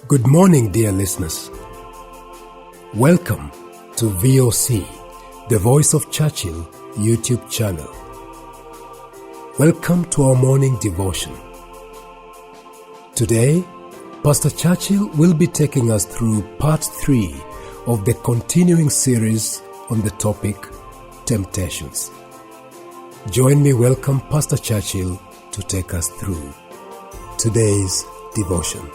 Good morning, dear listeners. Welcome to VOC, the Voice of Churchill YouTube channel. Welcome to our morning devotion. Today, Pst Churchill will be taking us through part 3 of the continuing series on the topic Temptations. Join me welcome Pst Churchill to take us through today's devotion.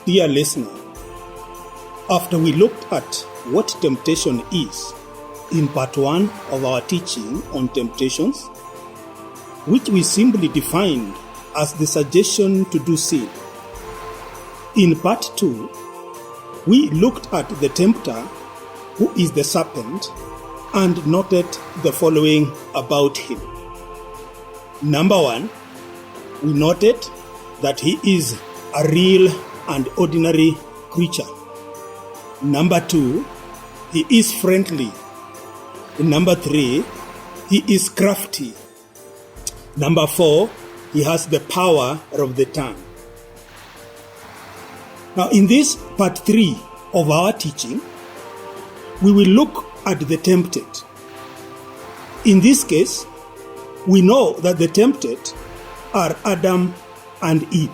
Dear listener, after we looked at what temptation is in part 1 of our teaching on temptations, which we simply defined as the suggestion to do sin, in part 2, we looked at the tempter, who is the serpent, and noted the following about him. Number 1, we noted that he is a real and ordinary creature. Number 2, he is friendly. Number 3, he is crafty. Number 4, he has the power of the tongue. Now, in this part 3 of our teaching, we will look at the tempted. In this case, we know that the tempted are Adam and Eve.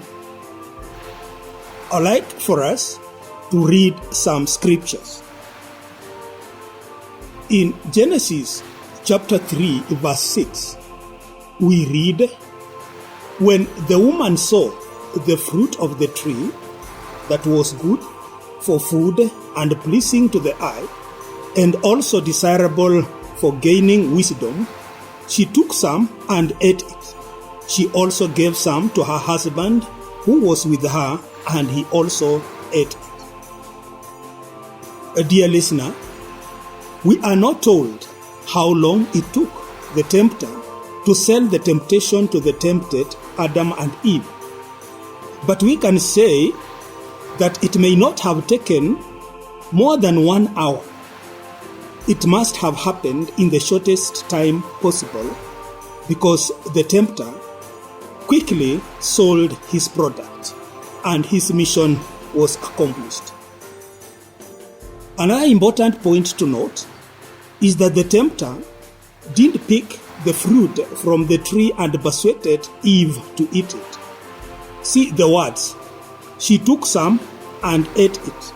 I'd like for us to read some scriptures. In Genesis chapter 3 verse 6, we read, "When the woman saw the fruit of the tree that was good for food and pleasing to the eye, and also desirable for gaining wisdom, she took some and ate it. She also gave some to her husband who was with her, and he also ate it." Dear listener, we are not told how long it took the tempter to sell the temptation to the tempted Adam and Eve. But we can say that it may not have taken more than 1 hour. It must have happened in the shortest time possible, because the tempter quickly sold his product and his mission was accomplished. Another important point to note is that the tempter didn't pick the fruit from the tree and persuaded Eve to eat it. See the words, "She took some and ate it.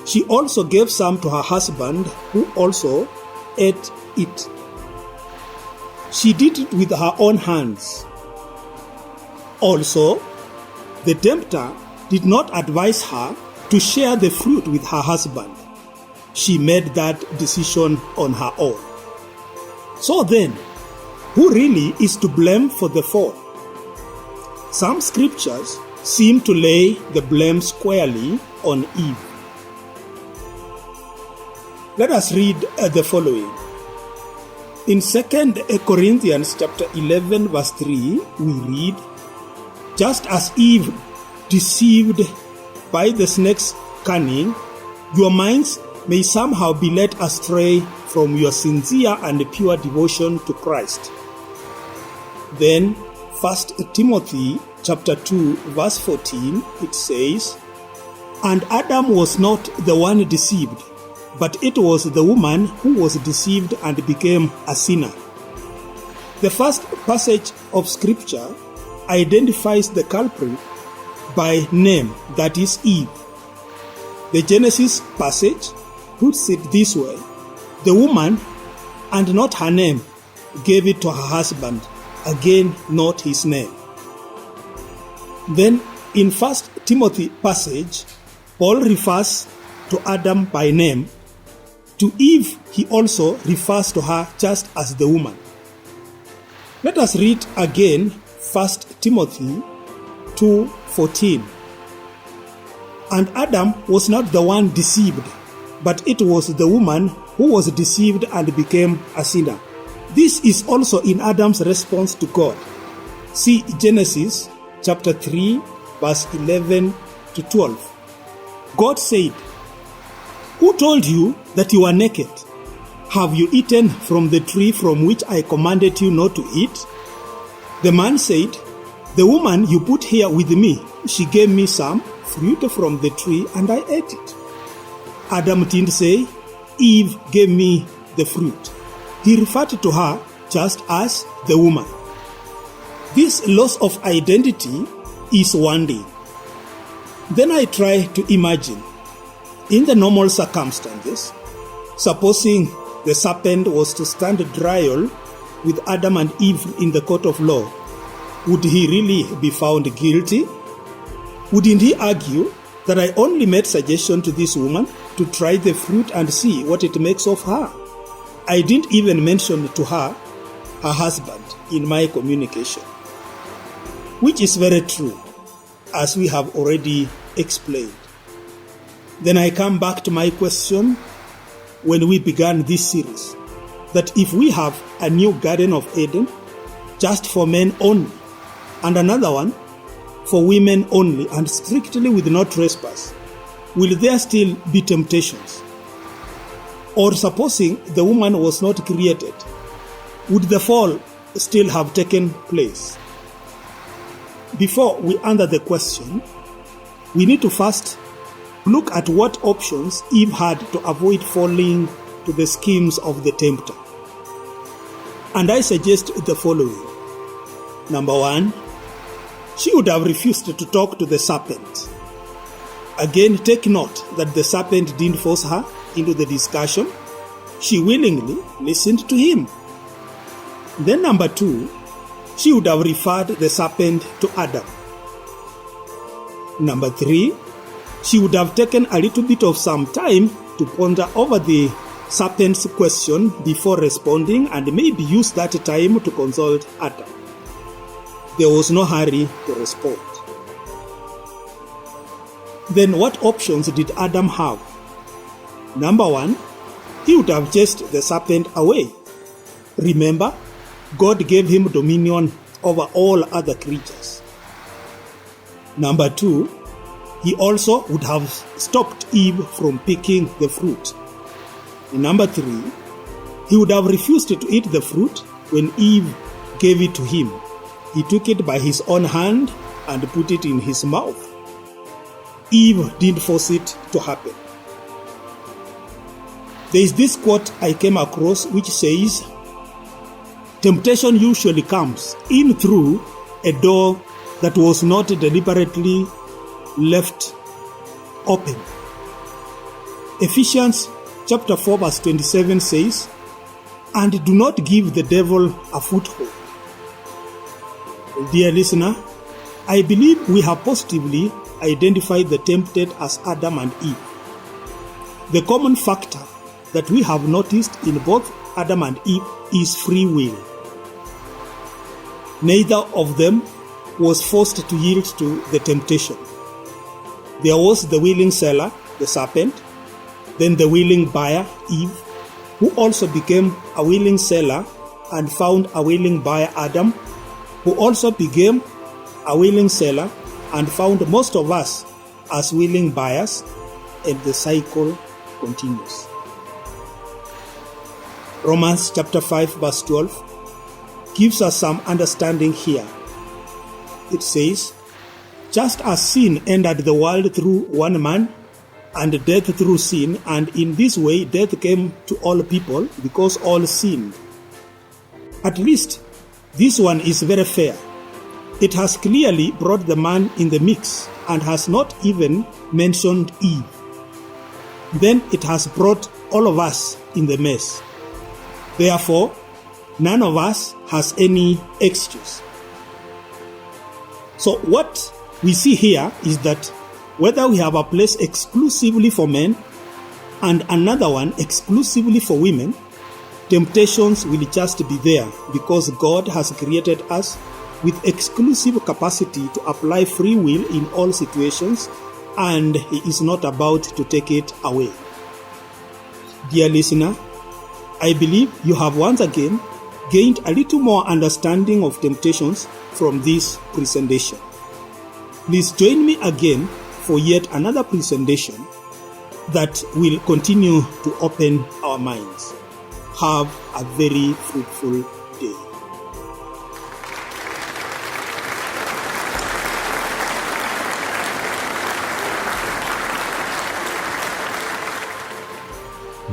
She also gave some to her husband who also ate it." She did it with her own hands. Also, the tempter did not advise her to share the fruit with her husband. She made that decision on her own. So then, who really is to blame for the fall? Some scriptures seem to lay the blame squarely on Eve. Let us read the following. In 2 Corinthians chapter 11 verse 3, we read, "Just as Eve deceived by the snake's cunning, your minds may somehow be led astray from your sincere and pure devotion to Christ." Then 1 Timothy chapter 2 verse 14, it says, "And Adam was not the one deceived, but it was the woman who was deceived and became a sinner." The first passage of scripture identifies the culprit by name, that is Eve. The Genesis passage puts it this way: the woman, and not her name, gave it to her husband, again not his name. Then in 1 Timothy passage, Paul refers to Adam by name. To Eve he also refers to her just as the woman. Let us read again 1 Timothy 2:14. "And Adam was not the one deceived, but it was the woman who was deceived and became a sinner." This is also in Adam's response to God. See Genesis chapter 3 verse 11 to 12. God said, "Who told you that you are naked? "Have you eaten from the tree from which I commanded you not to eat?" The man said, "The woman you put here with me, she gave me some fruit from the tree and I ate it." Adam didn't say, "Eve gave me the fruit." He referred to her just as the woman. This loss of identity is one day. Then I try to imagine, in the normal circumstances, supposing the serpent was to stand trial with Adam and Eve in the court of law, would he really be found guilty? Wouldn't he argue that I only made suggestion to this woman to try the fruit and see what it makes of her? I didn't even mention to her husband in my communication, which is very true, as we have already explained. Then I come back to my question when we began this series, that if we have a new Garden of Eden just for men only, and another one for women only and strictly with no trespass, will there still be temptations? Or supposing the woman was not created, would the fall still have taken place? Before we answer the question, we need to first look at what options Eve had to avoid falling to the schemes of the tempter. And I suggest the following. Number one, she would have refused to talk to the serpent. Again, take note that the serpent didn't force her into the discussion. She willingly listened to him. Then number two, she would have referred the serpent to Adam. Number three, she would have taken a little bit of some time to ponder over the serpent's question before responding and maybe use that time to consult Adam. There was no hurry to respond. Then what options did Adam have? Number one, he would have chased the serpent away. Remember, God gave him dominion over all other creatures. Number two, he also would have stopped Eve from picking the fruit. Number three, he would have refused to eat the fruit when Eve gave it to him. He took it by his own hand and put it in his mouth. Eve didn't force it to happen. There is this quote I came across which says, "Temptation usually comes in through a door that was not deliberately left open." Ephesians chapter 4 verse 27 says, "And do not give the devil a foothold." Dear listener, I believe we have positively identified the tempted as Adam and Eve. The common factor that we have noticed in both Adam and Eve is free will. Neither of them was forced to yield to the temptation. There was the willing seller, the serpent, then the willing buyer, Eve, who also became a willing seller and found a willing buyer, Adam, who also became a willing seller and found most of us as willing buyers, and the cycle continues. Romans chapter 5 verse 12 gives us some understanding here. It says, "Just as sin entered the world through one man, and death through sin, and in this way death came to all people because all sinned." At least this one is very fair. It has clearly brought the man in the mix and has not even mentioned Eve. Then it has brought all of us in the mess. Therefore, none of us has any excuse. So what we see here is that whether we have a place exclusively for men and another one exclusively for women, temptations will just be there because God has created us with exclusive capacity to apply free will in all situations, and He is not about to take it away. Dear listener, I believe you have once again gained a little more understanding of temptations from this presentation. Please join me again for yet another presentation that will continue to open our minds. Have a very fruitful day.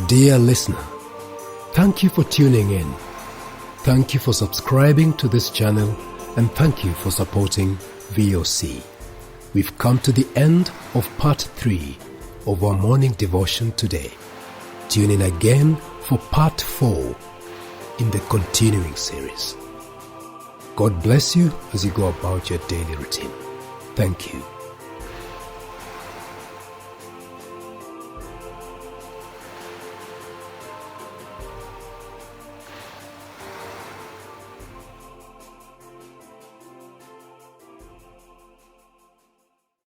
Dear listener, thank you for tuning in. Thank you for subscribing to this channel, and thank you for supporting VOC. We've come to the end of part 3 of our morning devotion today. Tune in again for part 4 in the continuing series. God bless you as you go about your daily routine. Thank you.